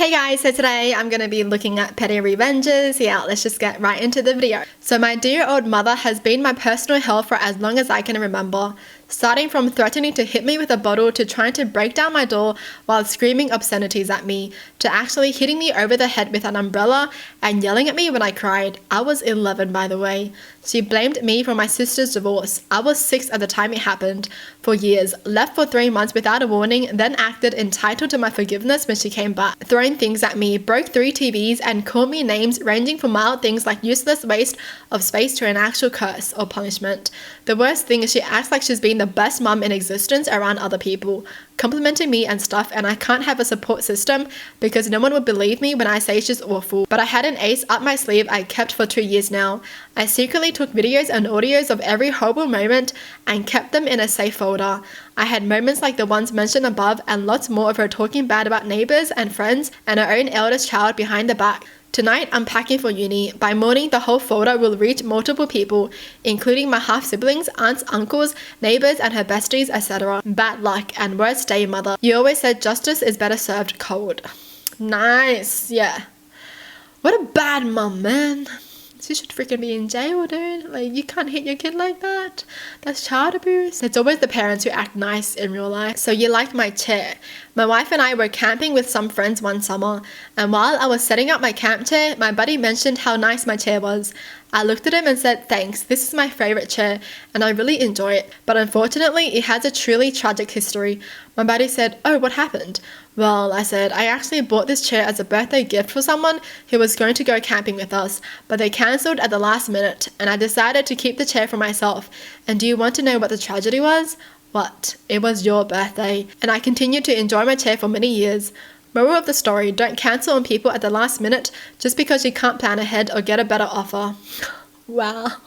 Hey guys, so today I'm going to be looking at petty revenges. Yeah, let's just get right into the video. So my dear old mother has been my personal hell for as long as I can remember. Starting from threatening to hit me with a bottle to trying to break down my door while screaming obscenities at me, to actually hitting me over the head with an umbrella and yelling at me when I cried. I was 11, by the way. She blamed me for my sister's divorce. I was 6 at the time it happened. For years, left for 3 months without a warning, then acted entitled to my forgiveness when she came back. Throwing things at me, broke 3 TVs and called me names ranging from mild things like useless waste of space to an actual curse or punishment. The worst thing is she acts like she's been the best mum in existence around other people, complimenting me and stuff, and I can't have a support system because no one would believe me when I say she's awful. But I had an ace up my sleeve I kept for 2 years now. I secretly took videos and audios of every horrible moment and kept them in a safe folder. I had moments like the ones mentioned above and lots more of her talking bad about neighbours and friends and her own eldest child behind the back. Tonight, I'm packing for uni. By morning, the whole folder will reach multiple people, including my half-siblings, aunts, uncles, neighbours, and her besties, etc. Bad luck, and worst day, mother. You always said justice is better served cold. Nice, yeah. What a bad mum, man. She should freaking be in jail, dude. Like, you can't hit your kid like that. That's child abuse. It's always the parents who act nice in real life. So you liked my chair. My wife and I were camping with some friends one summer, and while I was setting up my camp chair, my buddy mentioned how nice my chair was. I looked at him and said, thanks, this is my favourite chair, and I really enjoy it, but unfortunately it has a truly tragic history. My buddy said, oh, what happened? Well, I said, I actually bought this chair as a birthday gift for someone who was going to go camping with us, but they cancelled at the last minute, and I decided to keep the chair for myself. And do you want to know what the tragedy was? What? It was your birthday, and I continued to enjoy my chair for many years. Moral of the story, don't cancel on people at the last minute just because you can't plan ahead or get a better offer. Wow.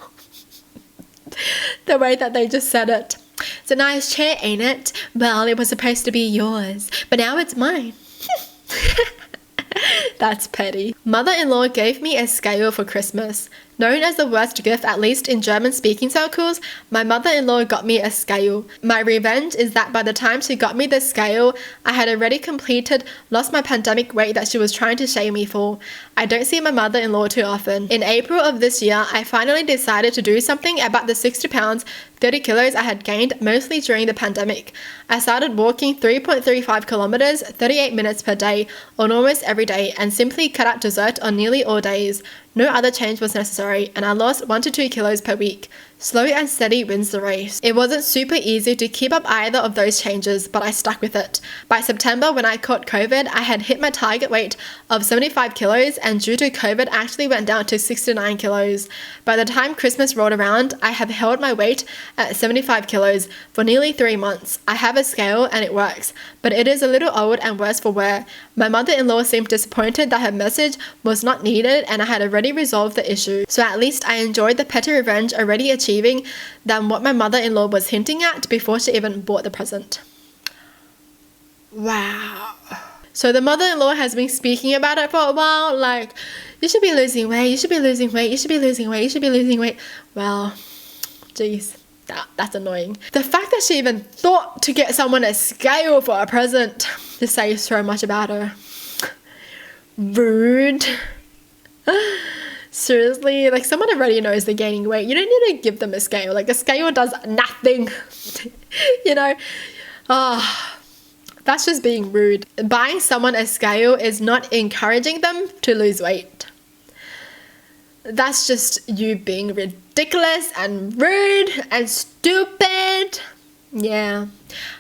The way that they just said it. It's a nice chair, ain't it? Well, it was supposed to be yours, but now it's mine. That's petty. Mother-in-law gave me a scale for Christmas. Known as the worst gift, at least in German-speaking circles, my mother-in-law got me a scale. My revenge is that by the time she got me the scale, I had already lost my pandemic weight that she was trying to shame me for. I don't see my mother-in-law too often. In April of this year, I finally decided to do something about the 60 pounds, 30 kilos I had gained, mostly during the pandemic. I started walking 3.35 kilometers, 38 minutes per day, on almost every day, and simply cut out dessert on nearly all days. No other change was necessary, and I lost 1 to 2 kilos per week. Slow and steady wins the race. It wasn't super easy to keep up either of those changes, but I stuck with it. By September, when I caught COVID, I had hit my target weight of 75 kilos, and due to COVID, actually went down to 69 kilos. By the time Christmas rolled around, I have held my weight at 75 kilos for nearly 3 months. I have a scale and it works, but it is a little old and worse for wear. My mother-in-law seemed disappointed that her message was not needed and I had already resolved the issue. So at least I enjoyed the petty revenge already achieving than what my mother-in-law was hinting at before she even bought the present. Wow. So the mother-in-law has been speaking about it for a while, like, you should be losing weight, you should be losing weight, you should be losing weight, you should be losing weight. Well, geez, that's annoying. The fact that she even thought to get someone a scale for a present just says so much about her. Rude. Seriously, like, someone already knows they're gaining weight. You don't need to give them a scale. Like, the scale does nothing. You know? That's just being rude. Buying someone a scale is not encouraging them to lose weight. That's just you being ridiculous and rude and stupid. Yeah.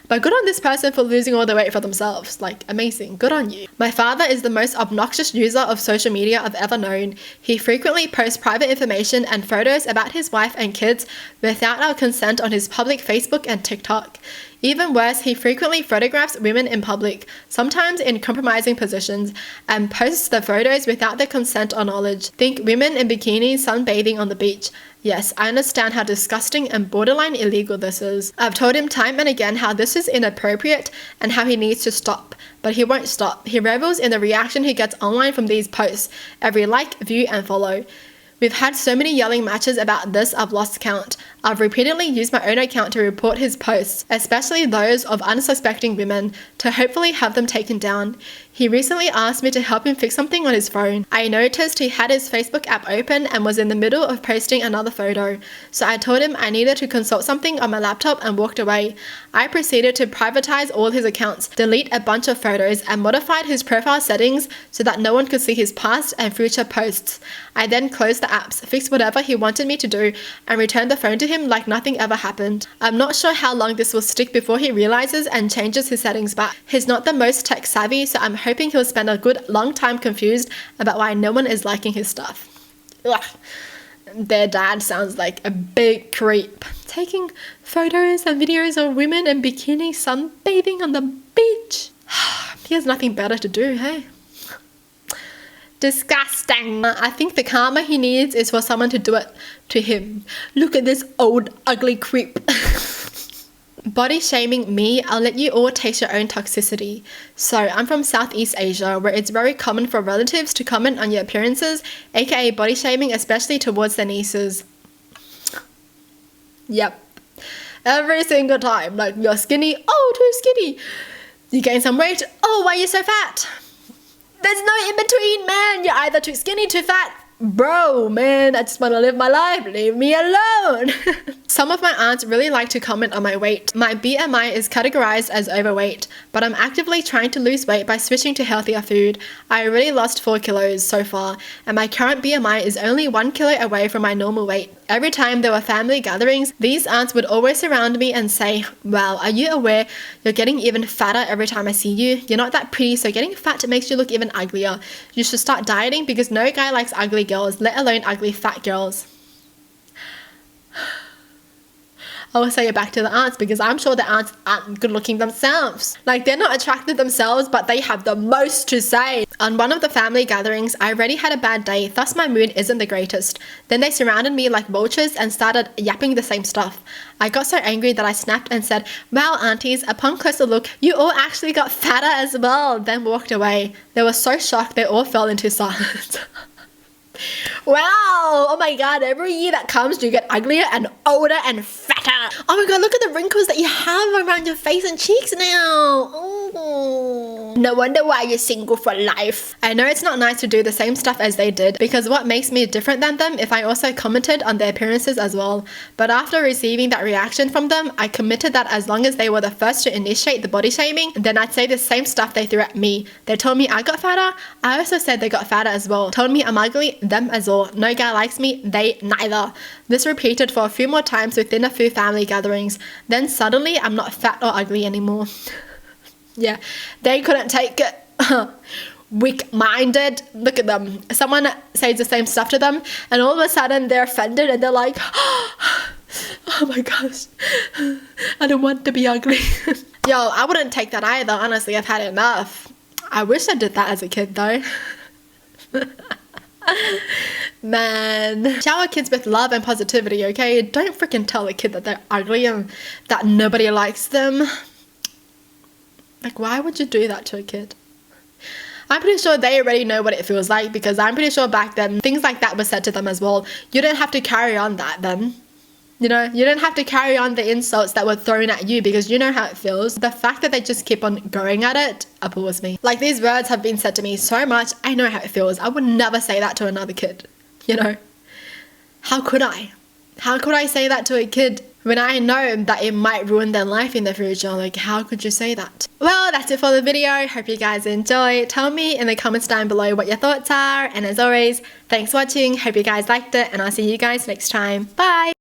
But good on this person for losing all the weight for themselves. Like, amazing. Good on you. My father is the most obnoxious user of social media I've ever known. He frequently posts private information and photos about his wife and kids without our consent on his public Facebook and TikTok. Even worse, he frequently photographs women in public, sometimes in compromising positions, and posts the photos without their consent or knowledge. Think women in bikinis sunbathing on the beach. Yes, I understand how disgusting and borderline illegal this is. I've told him time and again how this is inappropriate and how he needs to stop, but he won't stop. He revels in the reaction he gets online from these posts, every like, view, and follow. We've had so many yelling matches about this I've lost count. I've repeatedly used my own account to report his posts, especially those of unsuspecting women, to hopefully have them taken down. He recently asked me to help him fix something on his phone. I noticed he had his Facebook app open and was in the middle of posting another photo. So I told him I needed to consult something on my laptop and walked away. I proceeded to privatize all his accounts, delete a bunch of photos, and modified his profile settings so that no one could see his past and future posts. I then closed the apps, fixed whatever he wanted me to do, and returned the phone to him like nothing ever happened. I'm not sure how long this will stick before he realizes and changes his settings back. He's not the most tech savvy, so I'm hoping he'll spend a good long time confused about why no one is liking his stuff. Ugh. Their dad sounds like a big creep. Taking photos and videos of women in bikini sunbathing on the beach. He has nothing better to do, hey? Disgusting. I think the karma he needs is for someone to do it to him. Look at this old ugly creep. Body shaming me, I'll let you all taste your own toxicity. So I'm from Southeast Asia, where it's very common for relatives to comment on your appearances, aka body shaming, especially towards their nieces. Yep. Every single time. Like, you're skinny, oh, too skinny. You gain some weight, oh, why are you so fat? There's no in between, man. You're either too skinny, too fat. Bro, man, I just want to live my life. Leave me alone. Some of my aunts really like to comment on my weight. My BMI is categorized as overweight, but I'm actively trying to lose weight by switching to healthier food. I already lost 4 kilos so far, and my current BMI is only 1 kilo away from my normal weight. Every time there were family gatherings, these aunts would always surround me and say, "Well, are you aware you're getting even fatter every time I see you? You're not that pretty, so getting fat makes you look even uglier. You should start dieting because no guy likes ugly girls, let alone ugly fat girls." I will say it back to the aunts because I'm sure the aunts aren't good looking themselves. Like, they're not attractive themselves, but they have the most to say. On one of the family gatherings, I already had a bad day, thus my mood isn't the greatest. Then they surrounded me like vultures and started yapping the same stuff. I got so angry that I snapped and said, "Wow, aunties, upon closer look, you all actually got fatter as well," then walked away. They were so shocked they all fell into silence. Wow, oh my god, every year that comes you get uglier and older and fatter. Oh my god, look at the wrinkles that you have around your face and cheeks now. Oh. No wonder why you're single for life. I know it's not nice to do the same stuff as they did, because what makes me different than them if I also commented on their appearances as well. But after receiving that reaction from them, I committed that as long as they were the first to initiate the body shaming, then I'd say the same stuff they threw at me. They told me I got fatter, I also said they got fatter as well. Told me I'm ugly, them as well. No guy likes me, they neither. This repeated for a few more times within a few family gatherings. Then suddenly I'm not fat or ugly anymore. Yeah, they couldn't take it. Weak-minded. Look at them. Someone says the same stuff to them and all of a sudden they're offended and they're like, "Oh my gosh, I don't want to be ugly." Yo, I wouldn't take that either. Honestly, I've had enough. I wish I did that as a kid though. Man, shower kids with love and positivity, okay? Don't freaking tell a kid that they're ugly and that nobody likes them. Like, why would you do that to a kid? I'm pretty sure they already know what it feels like, because I'm pretty sure back then things like that were said to them as well. You didn't have to carry on that then. You know, you didn't have to carry on the insults that were thrown at you because you know how it feels. The fact that they just keep on going at it appalls me. Like, these words have been said to me so much, I know how it feels. I would never say that to another kid, you know? How could I? How could I say that to a kid when I know that it might ruin their life in the future? Like, how could you say that? Well, that's it for the video. Hope you guys enjoy. Tell me in the comments down below what your thoughts are. And as always, thanks for watching. Hope you guys liked it. And I'll see you guys next time. Bye!